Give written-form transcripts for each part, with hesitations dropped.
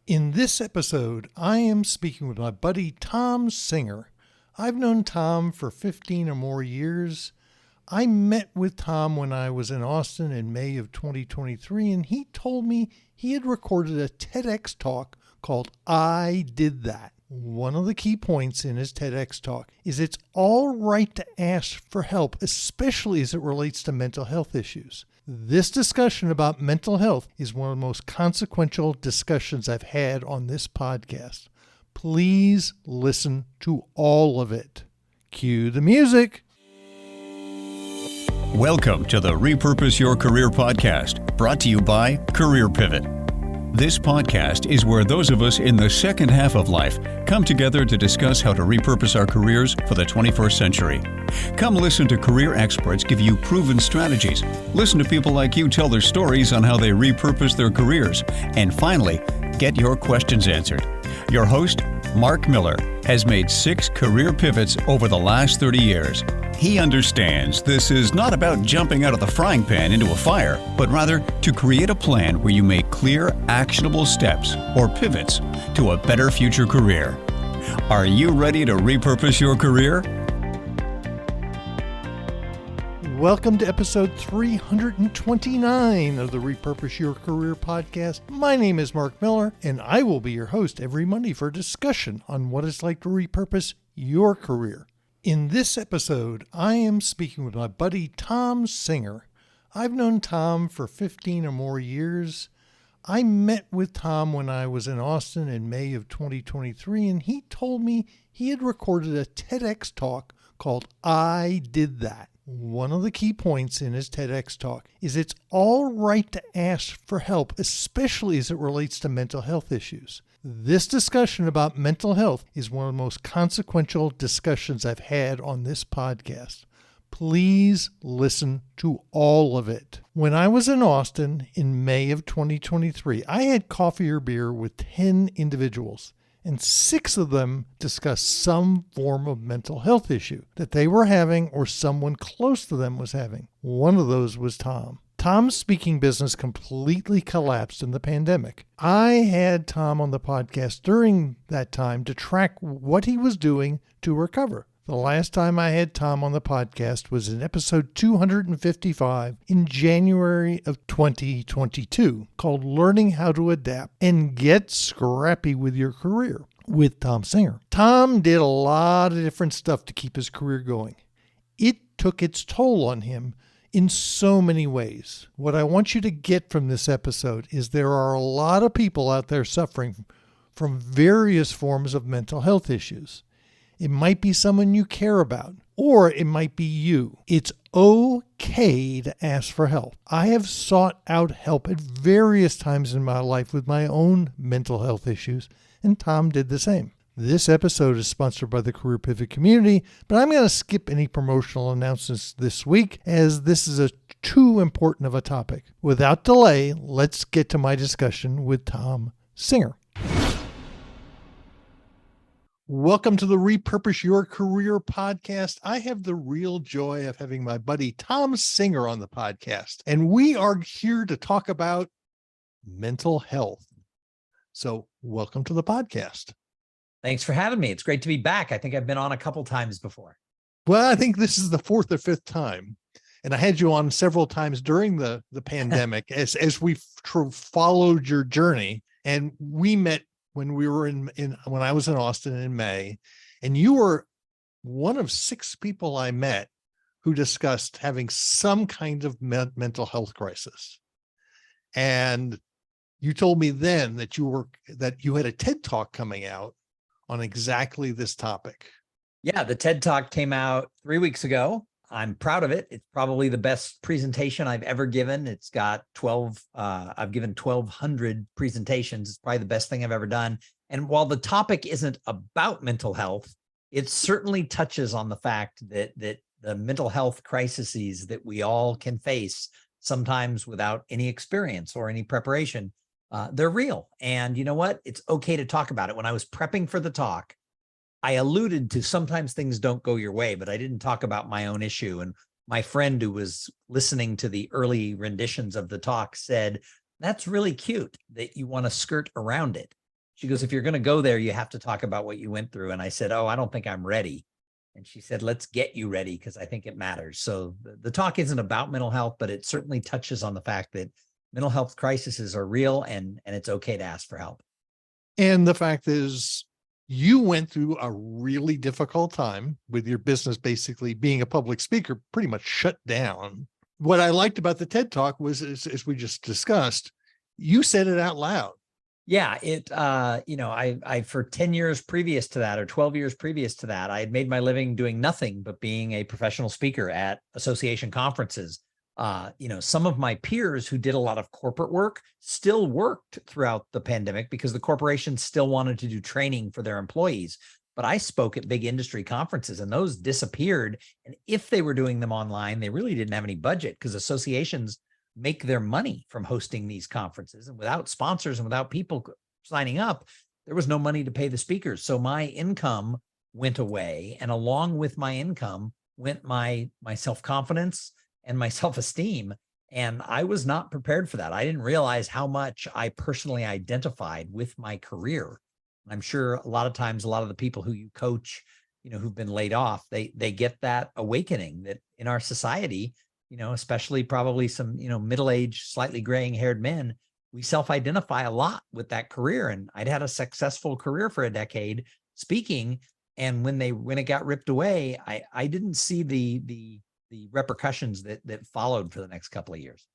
In this episode, I am speaking with my buddy Thom Singer. I've known Thom for 15 or more years. I met with Thom when I was in Austin in May of 2023, and he told me he had recorded a TEDx talk called I Did That. One of the key points in his TEDx talk is it's all right to ask for help, especially as it relates to mental health issues. This discussion about mental health is one of the most consequential discussions I've had on this podcast. Please listen to all of it. Cue the music. Welcome to the Repurpose Your Career podcast, brought to you by Career Pivot. This podcast is where those of us in the second half of life come together to discuss how to repurpose our careers for the 21st century. Come listen to career experts give you proven strategies. Listen to people like you tell their stories on how they repurpose their careers. And finally, get your questions answered. Your host, Mark Miller, has made 6 career pivots over the last 30 years. He understands this is not about jumping out of the frying pan into a fire, but rather to create a plan where you make clear, actionable steps or pivots to a better future career. Are you ready to repurpose your career? Welcome to episode 329 of the Repurpose Your Career podcast. My name is Mark Miller, and I will be your host every Monday for a discussion on what it's like to repurpose your career. In this episode, I am speaking with my buddy Thom Singer. I've known Thom for 15 or more years. I met with Thom when I was in Austin in May of 2023, and he told me he had recorded a TEDx talk called I Did That. One of the key points in his TEDx talk is it's all right to ask for help, especially as it relates to mental health issues. This discussion about mental health is one of the most consequential discussions I've had on this podcast. Please listen to all of it. When I was in Austin in May of 2023, I had coffee or beer with 10 individuals, and 6 of them discussed some form of mental health issue that they were having or someone close to them was having. One of those was Thom. Thom's speaking business completely collapsed in the pandemic. I had Thom on the podcast during that time to track what he was doing to recover. The last time I had Thom on the podcast was in episode 255 in January of 2022, called Learning How to Adapt and Get Scrappy with Your Career with Thom Singer. Thom did a lot of different stuff to keep his career going. It took its toll on him in so many ways. What I want you to get from this episode is there are a lot of people out there suffering from various forms of mental health issues. It might be someone you care about, or it might be you. It's okay to ask for help. I have sought out help at various times in my life with my own mental health issues, and Thom did the same. This episode is sponsored by the Career Pivot community, but I'm going to skip any promotional announcements this week as this is too important of a topic. Without delay, let's get to my discussion with Thom Singer. Welcome to the Repurpose Your Career podcast. I have the real joy of having my buddy Thom Singer on the podcast, and we are here to talk about mental health. So welcome to the podcast. Thanks for having me. It's great to be back. I think I've been on a couple times before. Well, I think this is the 4th or 5th time. And I had you on several times during the pandemic as we followed your journey. And we met when we were when I was in Austin in May. And you were one of 6 people I met who discussed having some kind of mental health crisis. And you told me then that you had a TED Talk coming out on exactly this topic. Yeah, the TED Talk came out 3 weeks ago. I'm proud of it. It's probably the best presentation I've ever given. It's got I've given 1,200 presentations. It's probably the best thing I've ever done. And while the topic isn't about mental health, it certainly touches on the fact that the mental health crises that we all can face, sometimes without any experience or any preparation, they're real. And you know what? It's okay to talk about it. When I was prepping for the talk, I alluded to sometimes things don't go your way, but I didn't talk about my own issue. And my friend who was listening to the early renditions of the talk said, that's really cute that you want to skirt around it. She goes, if you're going to go there, you have to talk about what you went through. And I said, oh, I don't think I'm ready. And she said, let's get you ready because I think it matters. So the talk isn't about mental health, but it certainly touches on the fact that mental health crises are real and it's okay to ask for help. And the fact is, you went through a really difficult time with your business basically being a public speaker, pretty much shut down. What I liked about the TED Talk was, as we just discussed, you said it out loud. Yeah, I for 10 years previous to that, or 12 years previous to that, I had made my living doing nothing but being a professional speaker at association conferences. Some of my peers who did a lot of corporate work still worked throughout the pandemic because the corporations still wanted to do training for their employees. But I spoke at big industry conferences and those disappeared. And if they were doing them online, they really didn't have any budget because associations make their money from hosting these conferences. And without sponsors and without people signing up, there was no money to pay the speakers. So my income went away. And along with my income went my self-confidence and my self-esteem. And I was not prepared for that. I didn't realize how much I personally identified with my career. I'm sure a lot of times, a lot of the people who you coach, who've been laid off, they get that awakening that in our society, especially probably some, middle-aged, slightly graying haired men, we self-identify a lot with that career. And I'd had a successful career for a decade speaking. And when it got ripped away, I didn't see the repercussions that followed for the next couple of years.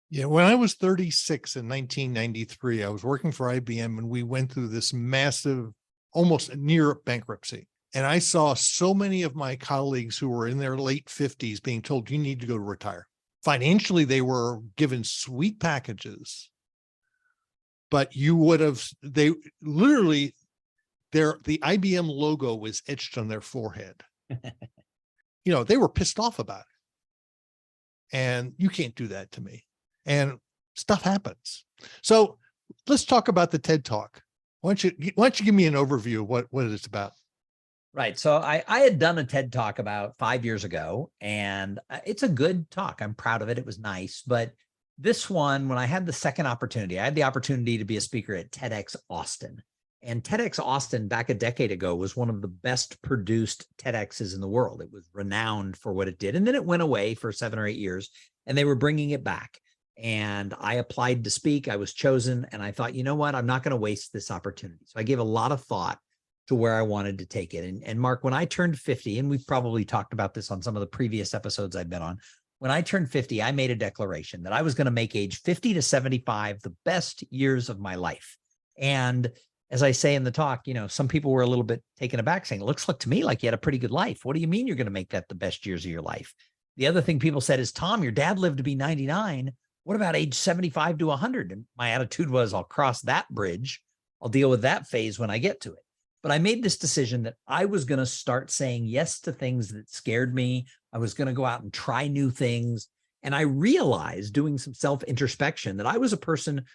Yeah, when I was 36 in 1993, I was working for IBM and we went through this massive, almost near bankruptcy. And I saw so many of my colleagues who were in their late 50s being told, you need to go to retire. Financially, they were given sweet packages, but they literally, the IBM logo was etched on their forehead. They were pissed off about it. And you can't do that to me. And stuff happens. So let's talk about the TED Talk. Why don't you give me an overview of what it is about? Right. So I had done a TED Talk about 5 years ago, and it's a good talk. I'm proud of it. It was nice. But this one, when I had the second opportunity, I had the opportunity to be a speaker at TEDx Austin. And TEDx Austin back a decade ago was one of the best produced TEDx's in the world. It was renowned for what it did. And then it went away for 7 or 8 years, and they were bringing it back. And I applied to speak. I was chosen. And I thought, you know what? I'm not going to waste this opportunity. So I gave a lot of thought to where I wanted to take it. And Mark, when I turned 50, and we've probably talked about this on some of the previous episodes I've been on, when I turned 50, I made a declaration that I was going to make age 50 to 75 the best years of my life. And as I say in the talk, some people were a little bit taken aback saying, it looks like to me like you had a pretty good life. What do you mean you're going to make that the best years of your life? The other thing people said is, Tom, your dad lived to be 99. What about age 75 to 100? And my attitude was, I'll cross that bridge. I'll deal with that phase when I get to it. But I made this decision that I was going to start saying yes to things that scared me. I was going to go out and try new things. And I realized doing some self-introspection that I was a person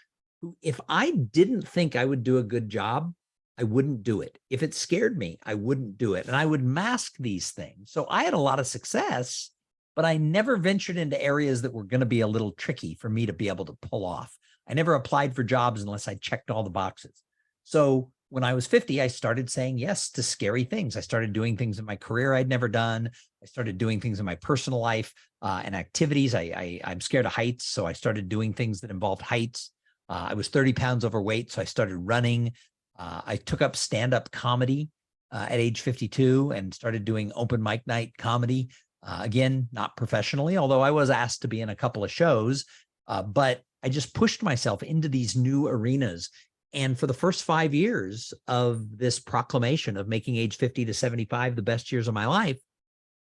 who, if I didn't think I would do a good job, I wouldn't do it. If it scared me, I wouldn't do it. And I would mask these things. So I had a lot of success, but I never ventured into areas that were going to be a little tricky for me to be able to pull off. I never applied for jobs unless I checked all the boxes. So when I was 50, I started saying yes to scary things. I started doing things in my career I'd never done. I started doing things in my personal life and activities. I'm scared of heights, so I started doing things that involved heights. I was 30 pounds overweight, so I started running. I took up stand-up comedy at age 52 and started doing open mic night comedy. Again, not professionally, although I was asked to be in a couple of shows, but I just pushed myself into these new arenas. And for the first 5 years of this proclamation of making age 50 to 75 the best years of my life,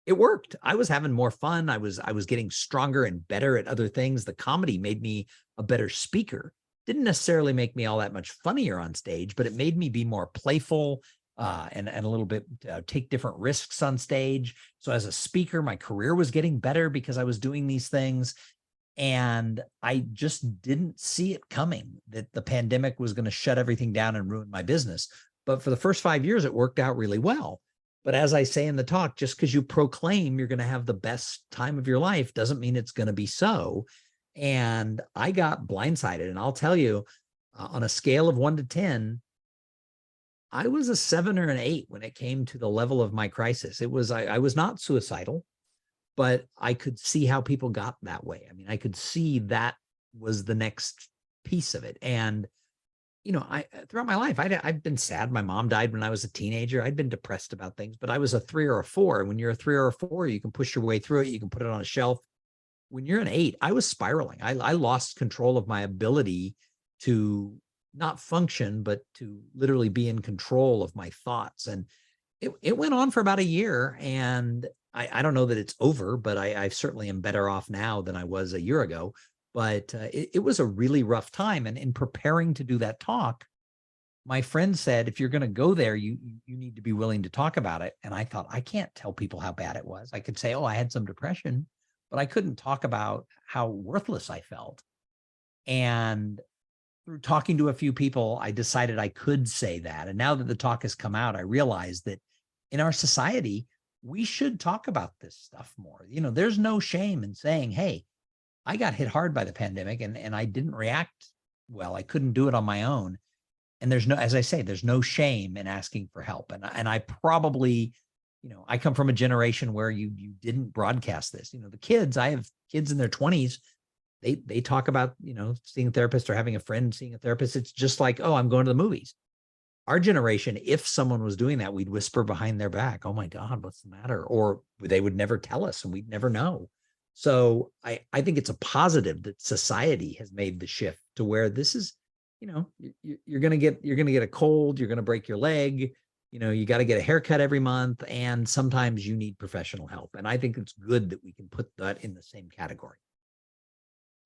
it worked. I was having more fun. I was getting stronger and better at other things. The comedy made me a better speaker. Didn't necessarily make me all that much funnier on stage, but it made me be more playful and a little bit take different risks on stage. So as a speaker, my career was getting better because I was doing these things. And I just didn't see it coming that the pandemic was going to shut everything down and ruin my business. But for the first 5 years, it worked out really well. But as I say in the talk, just because you proclaim you're going to have the best time of your life doesn't mean it's going to be so. And I got blindsided. And I'll tell you, on a scale of 1 to 10, I was a 7 or an 8 when it came to the level of my crisis. It was, I was not suicidal, but I could see how people got that way. I mean, I could see that was the next piece of it. And, I, throughout my life, I've been sad. My mom died when I was a teenager. I'd been depressed about things, but I was a 3 or a 4. And when you're a 3 or a 4, you can push your way through it. You can put it on a shelf. When you're an 8, I was spiraling. I lost control of my ability to not function, but to literally be in control of my thoughts. And it went on for about a year. And I don't know that it's over, but I certainly am better off now than I was a year ago. But it was a really rough time. And in preparing to do that talk, my friend said, if you're going to go there, you need to be willing to talk about it. And I thought, I can't tell people how bad it was. I could say, oh, I had some depression, but I couldn't talk about how worthless I felt. And through talking to a few people, I decided I could say that. And now that the talk has come out, I realized that in our society, we should talk about this stuff more. There's no shame in saying, hey, I got hit hard by the pandemic and I didn't react well. I couldn't do it on my own. And there's no, as I say, there's no shame in asking for help. And I probably, I come from a generation where you didn't broadcast this. The kids, I have kids in their 20s. They talk about, seeing a therapist or having a friend seeing a therapist. It's just like, oh, I'm going to the movies. Our generation, if someone was doing that, we'd whisper behind their back, oh my God, what's the matter? Or they would never tell us and we'd never know. So I think it's a positive that society has made the shift to where this is, you're going to get a cold, you're going to break your leg, you got to get a haircut every month. And sometimes you need professional help. And I think it's good that we can put that in the same category.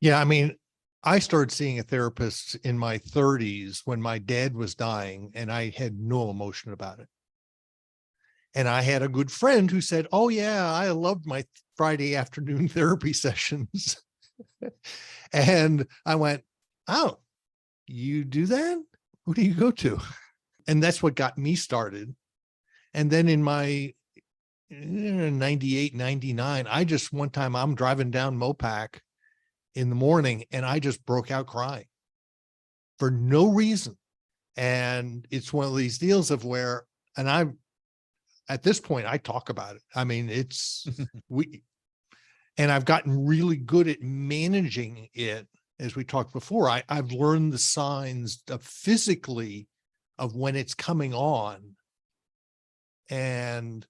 Yeah. I mean, I started seeing a therapist in my 30s when my dad was dying and I had no emotion about it. And I had a good friend who said, oh yeah, I loved my Friday afternoon therapy sessions. And I went, oh, you do that? Who do you go to? And that's what got me started. And then in my 98, 99, one time I'm driving down Mopac in the morning and I just broke out crying for no reason. And it's one of these deals of where, and at this point, I talk about it. I mean, and I've gotten really good at managing it. As we talked before, I've learned the signs of physically of when it's coming on. And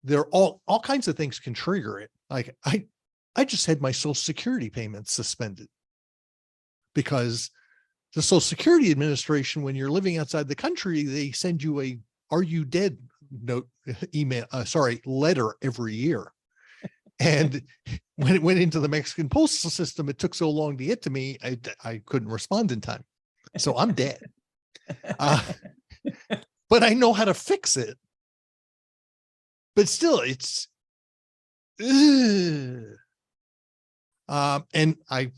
there are all kinds of things can trigger it. Like I just had my Social Security payments suspended because the Social Security Administration, when you're living outside the country, they send you a "Are you dead?" letter every year. And when it went into the Mexican postal system, it took so long to get to me, I couldn't respond in time. So I'm dead. But I know how to fix it. But still, it's, and I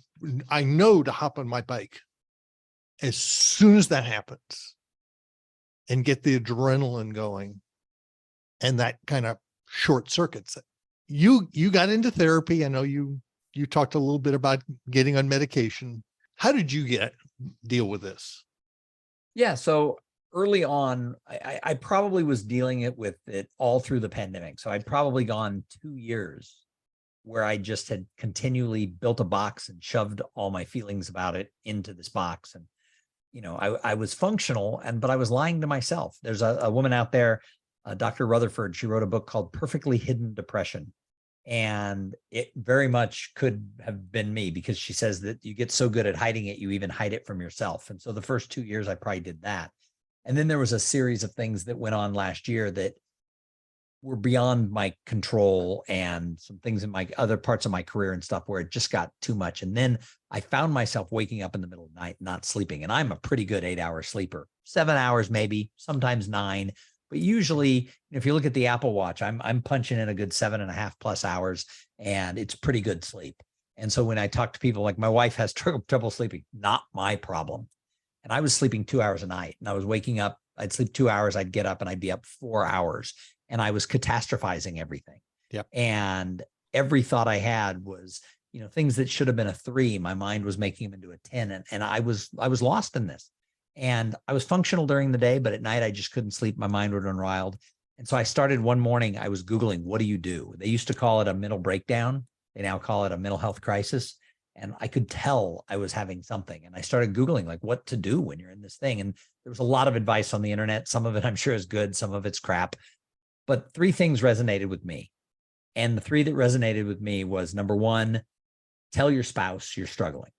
know to hop on my bike as soon as that happens and get the adrenaline going. And that kind of short circuits it. You got into therapy. I know you talked a little bit about getting on medication. How did you deal with this? Yeah. So early on, I probably was dealing with it all through the pandemic. So I'd probably gone 2 years where I just had continually built a box and shoved all my feelings about it into this box. And, I was functional, but I was lying to myself. There's a woman out there, Dr. Rutherford. She wrote a book called Perfectly Hidden Depression. And it very much could have been me, because she says that you get so good at hiding it, you even hide it from yourself. And so the first 2 years, I probably did that. And then there was a series of things that went on last year that were beyond my control, and some things in my other parts of my career and stuff where it just got too much. And then I found myself waking up in the middle of the night, not sleeping. And I'm a pretty good 8-hour sleeper, 7 hours, maybe, sometimes 9. But usually, if you look at the Apple Watch, I'm punching in a good 7.5+ hours, and it's pretty good sleep. And so when I talk to people, like my wife has trouble sleeping, not my problem. And I was sleeping 2 hours a night, and I was waking up. I'd sleep 2 hours, I'd get up, and I'd be up 4 hours, and I was catastrophizing everything. Yep. And every thought I had was, things that should have been a 3, my mind was making them into a 10, and I was lost in this. And I was functional during the day, but at night I just couldn't sleep. My mind would run wild. And so I started one morning, I was Googling, what do you do? They used to call it a mental breakdown. They now call it a mental health crisis. And I could tell I was having something. And I started Googling like what to do when you're in this thing. And there was a lot of advice on the internet. Some of it I'm sure is good. Some of it's crap. But 3 things resonated with me. And the 3 that resonated with me was, number 1, tell your spouse you're struggling.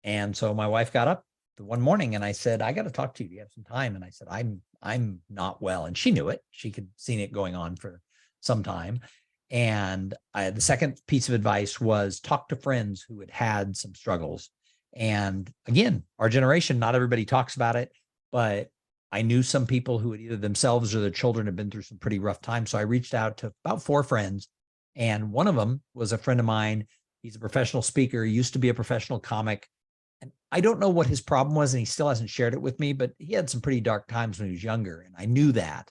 And so my wife got up the one morning and I said, I got to talk to you. Do you have some time? And I said, I'm not well. And she knew it. She could seen it going on for some time. And the second piece of advice was talk to friends who had had some struggles. And again, our generation, not everybody talks about it, but I knew some people who had either themselves or their children had been through some pretty rough times. So I reached out to about 4 friends. And one of them was a friend of mine. He's a professional speaker, used to be a professional comic. And I don't know what his problem was, and he still hasn't shared it with me, but he had some pretty dark times when he was younger. And I knew that.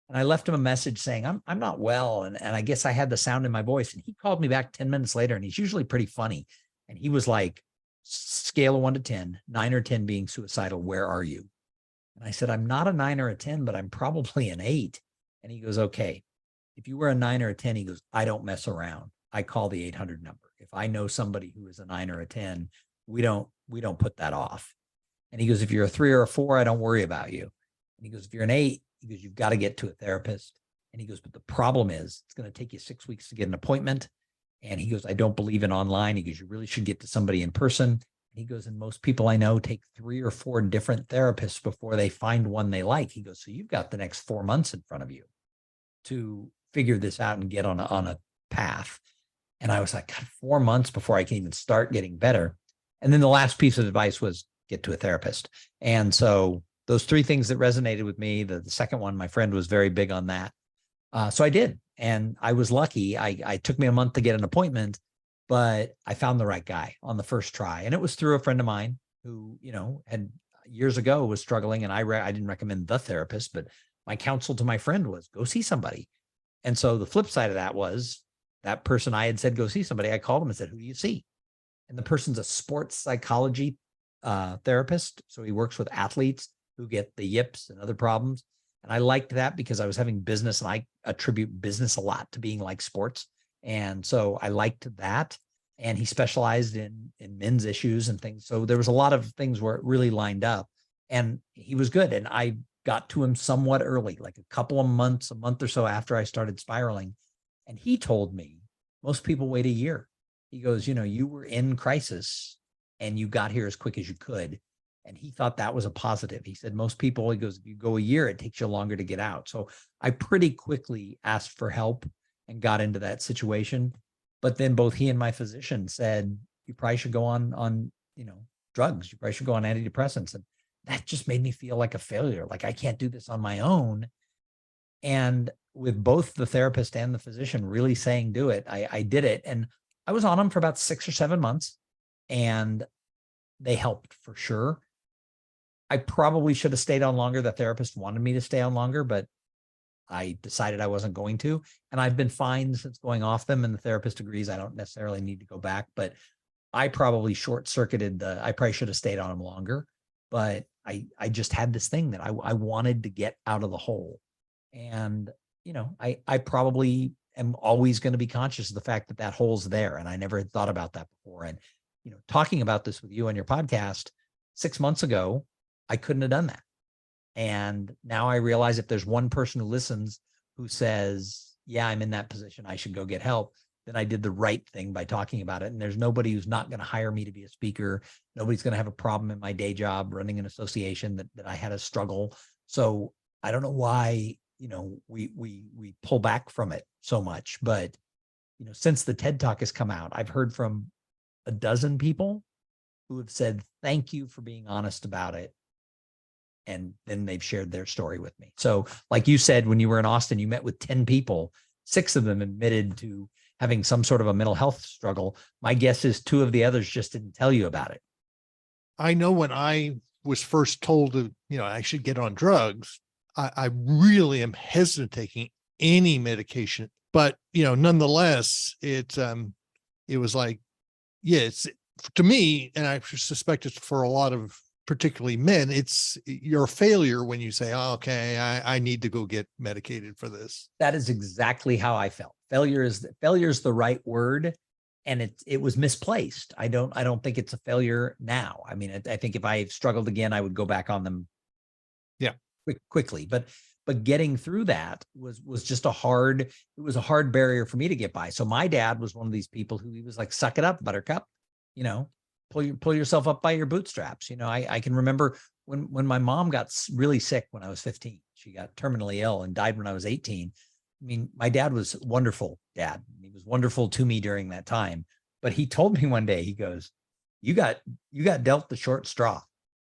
And I left him a message saying, I'm not well. And I guess I had the sound in my voice. And he called me back 10 minutes later, and he's usually pretty funny. And he was like, scale of 1 to 10, 9 or 10 being suicidal, where are you? And I said, I'm not a 9 or a 10, but I'm probably an 8. And he goes, okay, if you were a 9 or a 10, he goes, I don't mess around. I call the 800 number. If I know somebody who is a 9 or a 10, we don't put that off. And he goes, if you're a 3 or a 4, I don't worry about you. And he goes, if you're an 8, he goes, you've got to get to a therapist. And he goes, but the problem is it's going to take you 6 weeks to get an appointment. And he goes, I don't believe in online. He goes, you really should get to somebody in person. He goes, and most people I know take 3 or 4 different therapists before they find one they like. He goes, so you've got the next 4 months in front of you to figure this out and get on a path. And I was like, God, 4 months before I can even start getting better. And then the last piece of advice was get to a therapist. And so those 3 things that resonated with me, the second one, my friend was very big on that. So I did. And I was lucky. I took me a month to get an appointment, but I found the right guy on the first try. And it was through a friend of mine who, had years ago was struggling. And I didn't recommend the therapist, but my counsel to my friend was go see somebody. And so the flip side of that was that person I had said, go see somebody. I called him and said, who do you see? And the person's a sports psychology therapist. So he works with athletes who get the yips and other problems. And I liked that because I was having business, and I attribute business a lot to being like sports. And so I liked that. And he specialized in men's issues and things. So there was a lot of things where it really lined up, and he was good. And I got to him somewhat early, like a month or so after I started spiraling. And he told me most people wait a year. He goes, you were in crisis and you got here as quick as you could. And he thought that was a positive. He said, most people, he goes, if you go a year, it takes you longer to get out. So I pretty quickly asked for help and got into that situation. But then both he and my physician said, you probably should go on drugs. You probably should go on antidepressants. And that just made me feel like a failure. Like I can't do this on my own. And with both the therapist and the physician really saying, do it, I did it. And I was on them for about 6 or 7 months, and they helped for sure. I probably should have stayed on longer. The therapist wanted me to stay on longer, but I decided I wasn't going to. And I've been fine since going off them, and the therapist agrees I don't necessarily need to go back, but I probably short-circuited I probably should have stayed on them longer, but I just had this thing that I wanted to get out of the hole. And, I probably am always going to be conscious of the fact that that hole's there. And I never had thought about that before. And, talking about this with you on your podcast 6 months ago, I couldn't have done that. And now I realize if there's one person who listens who says, yeah, I'm in that position, I should go get help, then I did the right thing by talking about it. And there's nobody who's not going to hire me to be a speaker. Nobody's going to have a problem in my day job running an association that I had a struggle. So I don't know why, we pull back from it so much. But, since the TED Talk has come out, I've heard from a dozen people who have said, thank you for being honest about it. And then they've shared their story with me. So like you said, when you were in Austin, you met with 10 people, 6 of them admitted to having some sort of a mental health struggle. My guess is 2 of the others just didn't tell you about it. I know when I was first told that, I should get on drugs, I really am hesitant taking any medication, but, nonetheless, it was like, yeah, it's to me, and I suspect it's for a lot of particularly men, you're a failure when you say, oh, okay, I need to go get medicated for this. That is exactly how I felt. Failure is the right word. And it was misplaced. I don't think it's a failure now. I mean, I think if I struggled again, I would go back on them. Yeah. Quickly. But getting through that was just a hard barrier for me to get by. So my dad was one of these people who, he was like, suck it up, buttercup, pull yourself up by your bootstraps. I can remember when my mom got really sick when I was 15, she got terminally ill and died when I was 18. I mean, my dad was a wonderful dad. He was wonderful to me during that time. But he told me one day, he goes, you got dealt the short straw,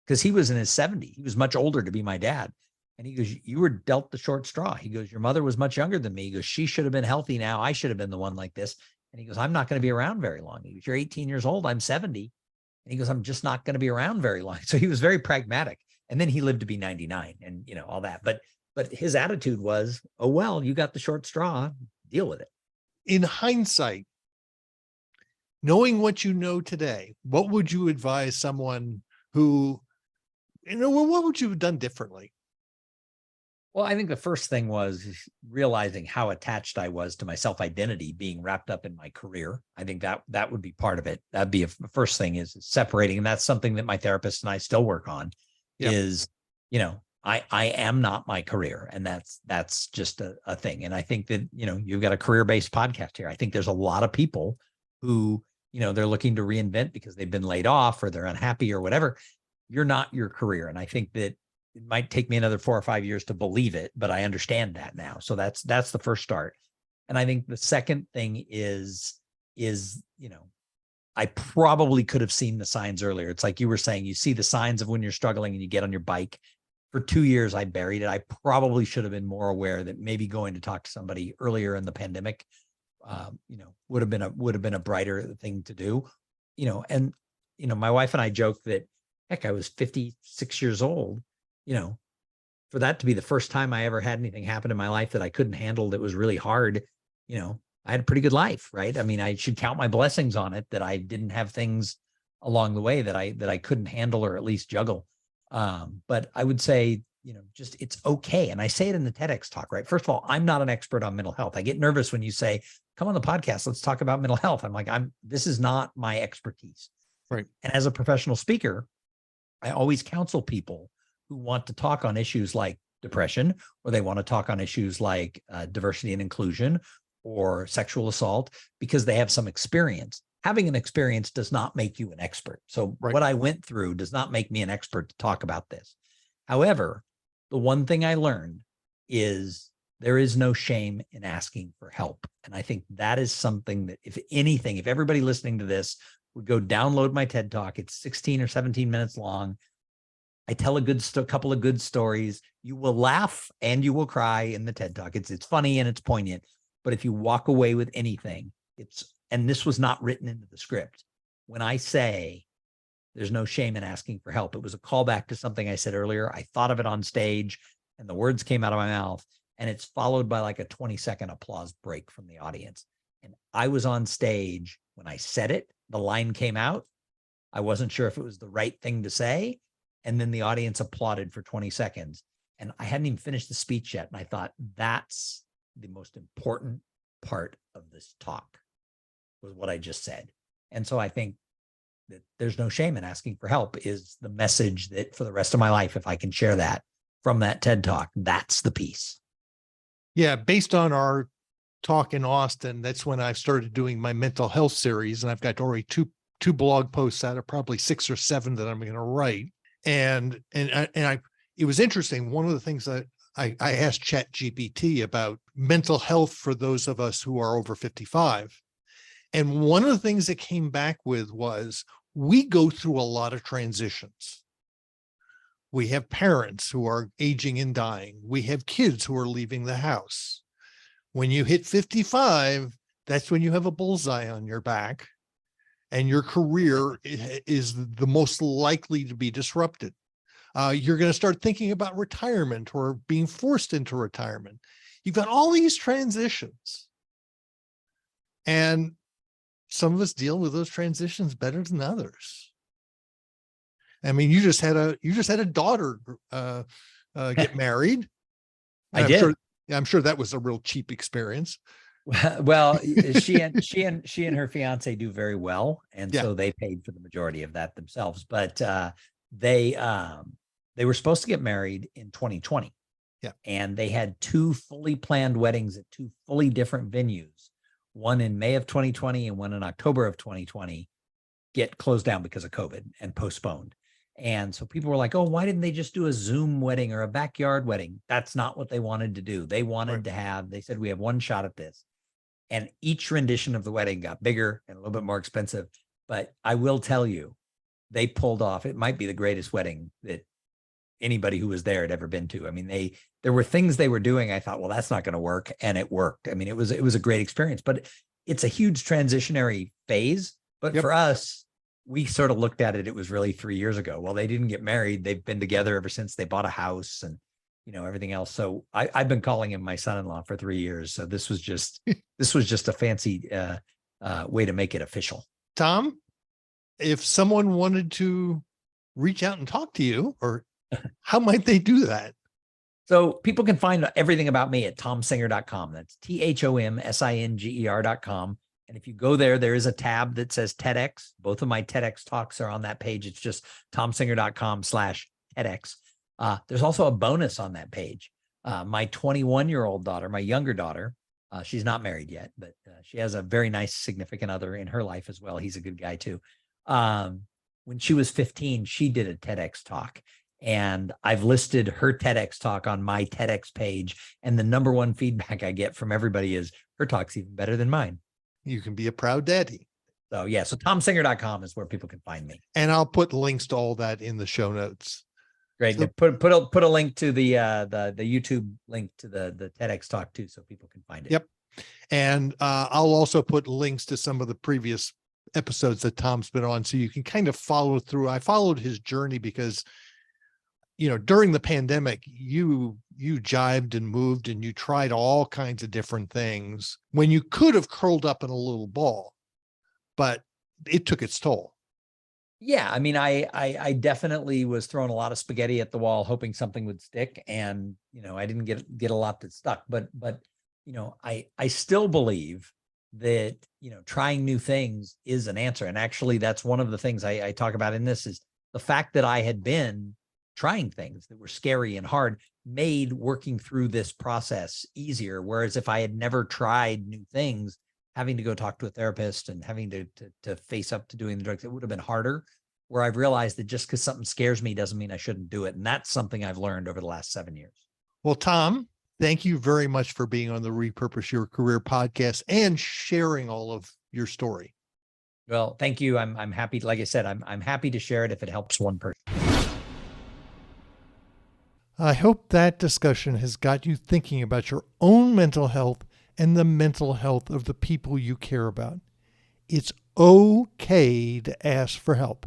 because he was in his 70s. He was much older to be my dad. And he goes, you were dealt the short straw. He goes, your mother was much younger than me. He goes, she should have been healthy now. I should have been the one like this. And he goes, I'm not going to be around very long. He goes, you're 18 years old. I'm 70. And he goes, I'm just not going to be around very long. So he was very pragmatic. And then he lived to be 99 and, all that. But his attitude was, oh, well, you got the short straw, deal with it. In hindsight, knowing what you know today, what would you advise someone who, what would you have done differently? Well, I think the first thing was realizing how attached I was to my self-identity being wrapped up in my career. I think that would be part of it. That'd be the first thing, is separating. And that's something that my therapist and I still work on. Yep. Is, I am not my career. And that's just a thing. And I think that, you've got a career-based podcast here. I think there's a lot of people who, they're looking to reinvent because they've been laid off or they're unhappy or whatever. You're not your career. And I think that it might take me another 4 or 5 years to believe it, but I understand that now. So that's the first start. And I think the second thing is, I probably could have seen the signs earlier. It's like you were saying, you see the signs of when you're struggling and you get on your bike. For 2 years, I buried it. I probably should have been more aware that maybe going to talk to somebody earlier in the pandemic, would have been a brighter thing to do, and, my wife and I joke that, heck, I was 56 years old, for that to be the first time I ever had anything happen in my life that I couldn't handle, that was really hard, I had a pretty good life, right? I mean, I should count my blessings on it that I didn't have things along the way that I couldn't handle or at least juggle. But I would say, just it's okay. And I say it in the TEDx talk, right? First of all, I'm not an expert on mental health. I get nervous when you say, come on the podcast, let's talk about mental health. I'm like, this is not my expertise. Right. And as a professional speaker, I always counsel people who want to talk on issues like depression, or they want to talk on issues like diversity and inclusion or sexual assault, because they have some experience. Having an experience does not make you an expert. So what I went through does not make me an expert to talk about this. However, the one thing I learned is there is no shame in asking for help. And I think that is something that, if anything, if everybody listening to this would go download my TED Talk, it's 16 or 17 minutes long. I tell a couple of good stories. You will laugh and you will cry in the TED Talk. It's funny and it's poignant. But if you walk away with anything, and this was not written into the script, when I say there's no shame in asking for help, it was a callback to something I said earlier. I thought of it on stage and the words came out of my mouth, and it's followed by like a 20-second applause break from the audience. And I was on stage when I said it, the line came out. I wasn't sure if it was the right thing to say. And then the audience applauded for 20 seconds. And I hadn't even finished the speech yet. And I thought, that's the most important part of this talk, was what I just said. And so I think that there's no shame in asking for help is the message that for the rest of my life, if I can share that from that TED Talk, that's the piece. Yeah. Based on our talk in Austin, that's when I started doing my mental health series. And I've got already two blog posts out of probably 6 or 7 that I'm going to write. And it was interesting. One of the things that I asked ChatGPT about mental health for those of us who are over 55. And one of the things that came back with was, we go through a lot of transitions. We have parents who are aging and dying. We have kids who are leaving the house. When you hit 55, that's when you have a bullseye on your back, and your career is the most likely to be disrupted. You're going to start thinking about retirement or being forced into retirement. You've got all these transitions. And some of us deal with those transitions better than others. I mean, you just had a daughter get married. I did. I'm sure that was a real cheap experience. Well, she and her fiance do very well, and Yeah. so they paid for the majority of that themselves. But they were supposed to get married in 2020. Yeah. And they had two fully planned weddings at two fully different venues, one in May of 2020 and one in October of 2020, get closed down because of COVID and postponed. And so people were like, oh, why didn't they just do a Zoom wedding or a backyard wedding? That's not what they wanted to do. They wanted to have, they said, we have one shot at this. And each rendition of the wedding got bigger and a little bit more expensive. But I will tell you, they pulled off, it might be the greatest wedding that anybody who was there had ever been to. I mean, there were things they were doing. I thought, well, that's not going to work. And it worked. I mean, it was a great experience, but it's a huge transitionary phase. But for us, we sort of looked at it. It was really 3 years ago. Well, they didn't get married. They've been together ever since. They bought a house and, everything else. So I've been calling him my son-in-law for 3 years. So this was just a fancy way to make it official. Thom, if someone wanted to reach out and talk to you, or how might they do that? So people can find everything about me at thomsinger.com. That's THOMSINGER.com. And if you go there, there is a tab that says TEDx. Both of my TEDx talks are on that page. It's just thomsinger.com/TEDx. There's also a bonus on that page. My 21-year-old daughter, my younger daughter, she's not married yet, but she has a very nice significant other in her life as well. He's a good guy too. When she was 15, she did a TEDx talk. And I've listed her TEDx talk on my TEDx page. And the number one feedback I get from everybody is her talk's even better than mine. You can be a proud daddy. So yeah, so thomsinger.com is where people can find me. And I'll put links to all that in the show notes. Great. So, put a link to the YouTube link to the TEDx talk too, so people can find it. Yep. And I'll also put links to some of the previous episodes that Thom's been on, so you can kind of follow through. I followed his journey because, during the pandemic, you jived and moved and you tried all kinds of different things when you could have curled up in a little ball, but it took its toll. Yeah. I mean, I definitely was throwing a lot of spaghetti at the wall, hoping something would stick. And, I didn't get a lot that stuck, but I still believe that, trying new things is an answer. And actually that's one of the things I talk about in this is the fact that I had been trying things that were scary and hard made working through this process easier. Whereas if I had never tried new things, having to go talk to a therapist and having to face up to doing the drugs, it would have been harder. Where I've realized that just because something scares me doesn't mean I shouldn't do it. And that's something I've learned over the last 7 years. Well, Thom, thank you very much for being on the Repurpose Your Career podcast and sharing all of your story. Well, thank you. I'm happy. Like I said, I'm happy to share it if it helps one person. I hope that discussion has got you thinking about your own mental health and the mental health of the people you care about. It's okay to ask for help.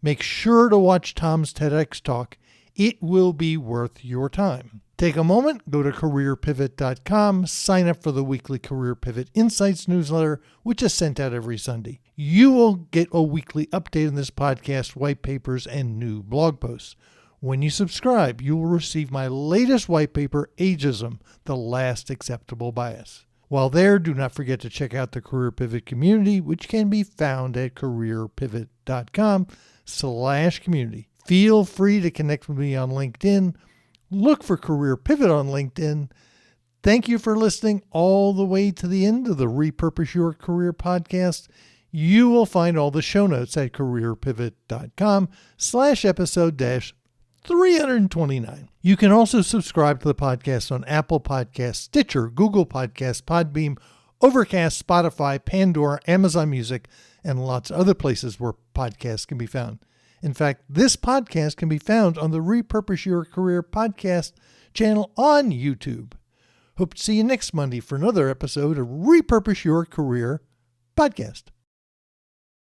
Make sure to watch Thom's TEDx talk. It will be worth your time. Take a moment, go to careerpivot.com, sign up for the weekly Career Pivot Insights newsletter, which is sent out every Sunday. You will get a weekly update on this podcast, white papers, and new blog posts. When you subscribe, you will receive my latest white paper, Ageism, the Last Acceptable Bias. While there, do not forget to check out the Career Pivot community, which can be found at careerpivot.com/community. Feel free to connect with me on LinkedIn. Look for Career Pivot on LinkedIn. Thank you for listening all the way to the end of the Repurpose Your Career podcast. You will find all the show notes at careerpivot.com/episode-329. You can also subscribe to the podcast on Apple Podcasts, Stitcher, Google Podcasts, Podbeam, Overcast, Spotify, Pandora, Amazon Music, and lots of other places where podcasts can be found. In fact, this podcast can be found on the Repurpose Your Career podcast channel on YouTube. Hope to see you next Monday for another episode of Repurpose Your Career podcast.